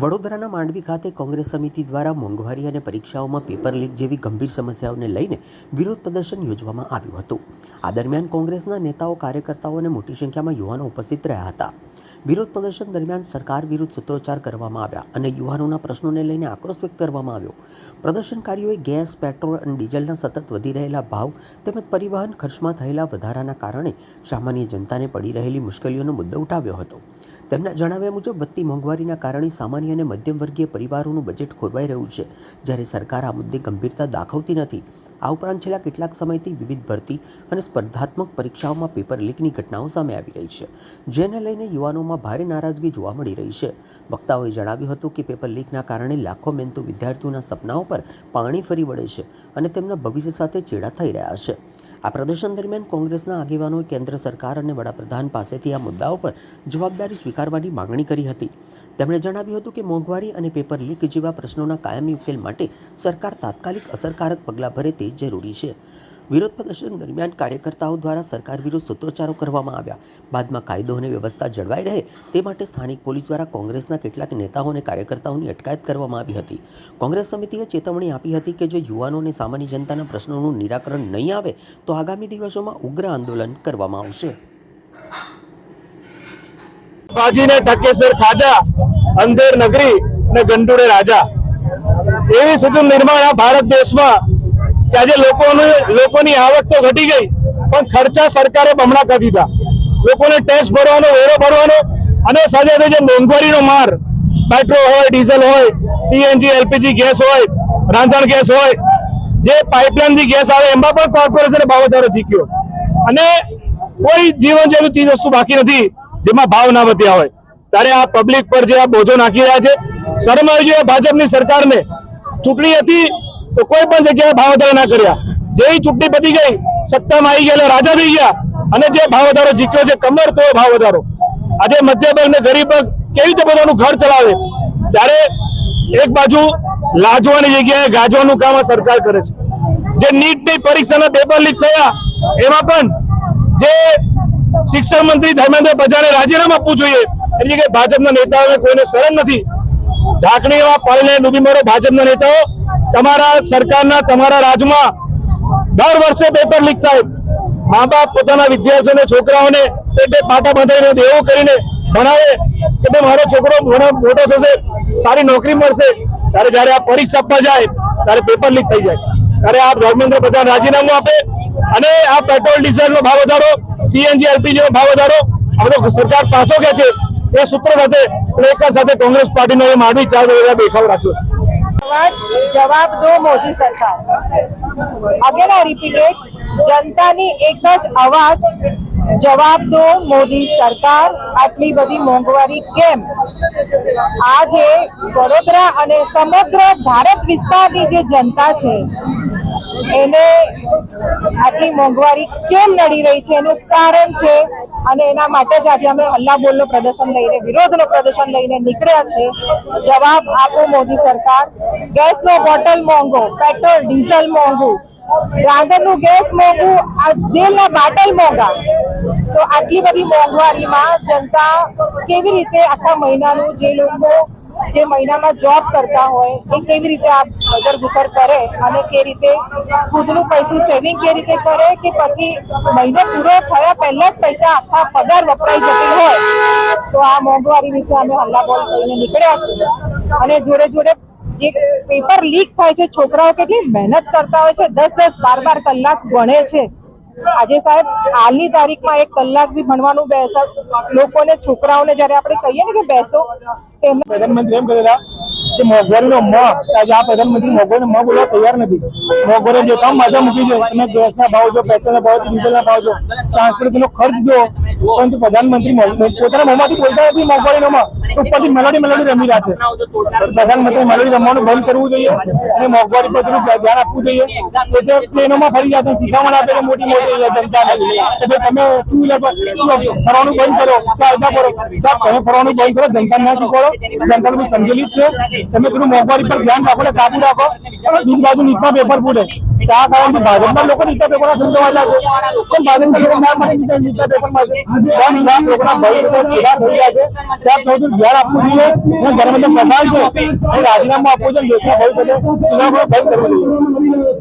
વડોદરાના માંડવી ખાતે કોંગ્રેસ સમિતિ દ્વારા મોંઘવારી અને પરીક્ષાઓમાં પેપર લીક જેવી ગંભીર સમસ્યાઓને લઈને વિરોધ પ્રદર્શન યોજવામાં આવ્યું હતું। આ દરમિયાન કોંગ્રેસના નેતાઓ, કાર્યકર્તાઓ અને મોટી સંખ્યામાં યુવાનો ઉપસ્થિત રહ્યા હતા। વિરોધ પ્રદર્શન દરમિયાન સરકાર વિરુદ્ધ સૂત્રોચ્ચાર કરવામાં આવ્યા અને યુવાનોના પ્રશ્નોને લઈને આક્રોશ વ્યક્ત કરવામાં આવ્યો। પ્રદર્શનકારીઓએ ગેસ, પેટ્રોલ અને ડીઝલના સતત વધી રહેલા ભાવ તેમજ પરિવહન ખર્ચમાં થયેલા વધારાના કારણે સામાન્ય જનતાને પડી રહેલી મુશ્કેલીઓનો મુદ્દો ઉઠાવ્યો હતો। તેમના જણાવ્યા મુજબ વધતી મોંઘવારીના કારણે સામાન્ય અને મધ્યમ વર્ગીય પરિવારોનું બજેટ ખોરવાઈ રહ્યું છે, જ્યારે સરકાર આ મુદ્દે ગંભીરતા દાખવતી નથી। આ ઉપરાંત છેલ્લા કેટલાક સમયથી વિવિધ ભરતી અને સ્પર્ધાત્મક પરીક્ષાઓમાં પેપર લીકની ઘટનાઓ સામે આવી રહી છે, જેને લઈને યુવાનોમાં ભારે નારાજગી જોવા મળી રહી છે। વક્તાઓએ જણાવ્યું હતું કે પેપર લીકના કારણે લાખો મહેનતુ વિદ્યાર્થીઓના સપનાઓ પર પાણી ફરી વળે છે અને તેમના ભવિષ્ય સાથે ચેડા થઈ રહ્યા છે। આ પ્રદર્શન દરમિયાન કોંગ્રેસના આગેવાનોએ કેન્દ્ર સરકાર અને વડાપ્રધાન પાસેથી આ મુદ્દાઓ પર જવાબદારી સ્વીકારવાની માંગણી કરી હતી। તેમણે જણાવ્યું હતું કે મોંઘવારી અને પેપર લીક જેવા પ્રશ્નોના કાયમી ઉકેલ માટે સરકાર તાત્કાલિક અસરકારક પગલાં ભરે તે જરૂરી છે। વિરોધ પ્રદર્શન દરમિયાન કાર્યકર્તાઓ દ્વારા સરકાર વિરુદ્ધ સૂત્રોચ્ચારો કરવામાં આવ્યા। બાદમાં કાયદો અને વ્યવસ્થા જળવાઈ રહે તે માટે સ્થાનિક પોલીસ દ્વારા કોંગ્રેસના કેટલાક નેતાઓ અને કાર્યકર્તાઓની અટકાયત કરવામાં આવી હતી। કોંગ્રેસ સમિતિએ ચેતવણી આપી હતી કે જો યુવાનો અને સામાન્ય જનતાના પ્રશ્નોનું નિરાકરણ નહીં આવે તો આગામી દિવસોમાં ઉગ્ર આંદોલન કરવામાં આવશે। બાજીને ટકેસર ખાજા, અંધેર નગરી અને ગંડુડે રાજા, એવી સ્થિતિ નિર્માણ આ ભારત દેશમાં કે આજે લોકોની આવક તો ઘટી ગઈ પણ ખર્ચા સરકારે બમણા કરી દીધા। લોકોને ટેક્સ ભરવાનો, વેરો ભરવાનો અને સાથે સાથે મોંઘવારીનો માર, પેટ્રોલ હોય, ડીઝલ હોય, સીએનજી, એલપીજી ગેસ હોય, રાંધણ ગેસ હોય, જે પાઇપલાઇનથી ગેસ આવે એમાં પણ કોર્પોરેશને ભાવ વધારો જીક્યો અને કોઈ જીવન જેવી ચીજ વસ્તુ બાકી નથી જેમાં ભાવ ના વધ્યા હોય। ત્યારે આ પબ્લિક પર જે આ બોજો નાખી રહ્યા છે, શરમ આવી જોઈએ ભાજપની સરકારને। ચૂંટણી હતી તો કોઈ પણ જગ્યાએ ભાવ વધારો ના કર્યા, જેવી ચૂંટણી પતી ગઈ સત્તામાં આવી ગયા રાજા થઈ ગયા અને જે ભાવ વધારો જીત્યો છે કમર તો ભાવ વધારો। આજે મધ્ય વર્ગ ને ગરીબ વર્ગ કેવી રીતે પોતાનું ઘર ચલાવે, ત્યારે એક બાજુ લાજવાની જગ્યાએ ગાજવાનું કામ આ સરકાર કરે છે। જે નીટની પરીક્ષાના પેપર લીક થયા એમાં પણ જે શિક્ષણ મંત્રી ધર્મેન્દ્ર પ્રધાને રાજીનામું આપવું જોઈએ, એટલે કે ભાજપના નેતાઓને કોઈને શરમ નથી। ઢાંકણીમાં પાણીને ડૂબી મરો ભાજપના નેતાઓ, તમારા સરકારના તમારા રાજમાં દર વર્ષે પેપર લીક થાય। મા બાપ પોતાના વિદ્યાર્થીઓને, છોકરાઓને પેટે પાટા બાંધીને દેવું કરીને ભણાવે કે મારો છોકરો મોટો થશે, સારી નોકરી મળશે, ત્યારે જયારે આ પરીક્ષા આપવા જાય ત્યારે પેપર લીક થઈ જાય। ત્યારે આ ધર્મેન્દ્ર પ્રધાન રાજીનામું આપે અને આ પેટ્રોલ ડીઝલનો ભાવ વધારો, સીએનજી, એલપીજી નો ભાવ વધારો આ બધો સરકાર પાછો કે છે એ સૂત્ર સાથે એક સાથે કોંગ્રેસ પાર્ટીનો એ માંડવી 4 દેખાવ રાખ્યો। जवाब दो मोदी सरकार। अगेन आई रिपीटेड, जनतानी एक ज अवाज, जवाब दो मोदी सरकार। आटली बधी मोंघवारी केम? આજે વડોદરા અને સમગ્ર ભારત વિસ્તારની જે જનતા છે એને આટલી મોંઘવારી કેમ નડી રહી છે એનું કારણ છે અને એના માટે જ આજે અમે હલ્લા બોલનું પ્રદર્શન લઈને, વિરોધનું પ્રદર્શન લઈને નીકળ્યા છે। જવાબ આપો મોદી સરકાર। ગેસનો બોટલ મોંઘો, પેટ્રોલ ડીઝલ મોંઘું, રાંધણનું ગેસ મોંઘું, તેલના બાટલ મોંઘા, તો આટલી બધી મોંઘવારીમાં જનતા કેવી રીતે આખા મહિનાનું જે લોકો જે મહિનામાં જોબ કરતા હોય એ કેવી રીતે આ ગુજર ગુસર કરે અને કે રીતે ખુદનું પૈસું સેવિંગ કે રીતે કરે કે પછી મહિનો પૂરો થયા પહેલા જ પૈસા આખા પગાર વપરાઈ જતી હોય। તો આ મોંઘવારી વિશે અમે હલ્લાબોલ કરીને નીકળ્યા છીએ અને જોડે જોડે જે પેપર લીક થાય છે, છોકરાઓ કેટલી મહેનત કરતા હોય છે, 10-10, 12-12 કલાક ભણે છે। આજે સાહેબ હાલની તારીખમાં 1 કલાક બી ભણવાનું બેસે લોકોને, છોકરાઓને જયારે આપણે કહીએ ને કે બેસો, પ્રધાનમંત્રી એમ કહેલા કે મોંઘવારીનો મ, આજે આ પ્રધાનમંત્રી મોંઘવારીનો મ બોલવા તૈયાર નથી। મોંઘવારી જો કામ માથા મૂકી છે, તમે ગેસના ભાવ જો, પેટ્રોલના ભાવ જો, ડીઝલના ભાવ જો, ટ્રાન્સપોર્ટેશનનો ખર્ચ જો, પરંતુ પ્રધાનમંત્રી પોતાના મોંમાંથી બોલતા નથી મોંઘવારીનો મ, ઉપરથી મેલોડી રમી રહ્યા છે। પ્રધાનમંત્રી મેલોડી રમવાનું બંધ કરવું જોઈએ અને મોંઘવારી પર થોડું ધ્યાન આપવું જોઈએ। એટલે પ્લેનોમાં ફરી જાય શીખામણ આપે મોટી મોટી જનતાને કે ભાઈ તમે ટુ વ્હીલર પર ફરવાનું બંધ કરો, કાયદા કરો। સાહેબ તમે ફરવાનું બંધ કરો, જનતાને ના શીખવાડો, જનતા તો સમજેલી જ છે। તમે થોડું મોંઘવારી પર ધ્યાન રાખો ને કાબુ રાખો. બીજી બાજુ નીટમાં પેપર ફૂટે શા કારણથી ભાજપના લોકો નીટના પેપરના ધંધોવાળા છે પણ ભાજપના લોકો ના માટે નીટના પેપરમાં છે. 10 લાખ લોકોના ભવિષ્ય સીધા થઈ ગયા છે. ત્યાં થોડું ધ્યાન આપવું જોઈએ. ધર્મેન્દ્ર પ્રધાન છે એ રાજીનામું આપવું જોઈએ. દેશના ભવિષ્ય બંધ કરવું જોઈએ.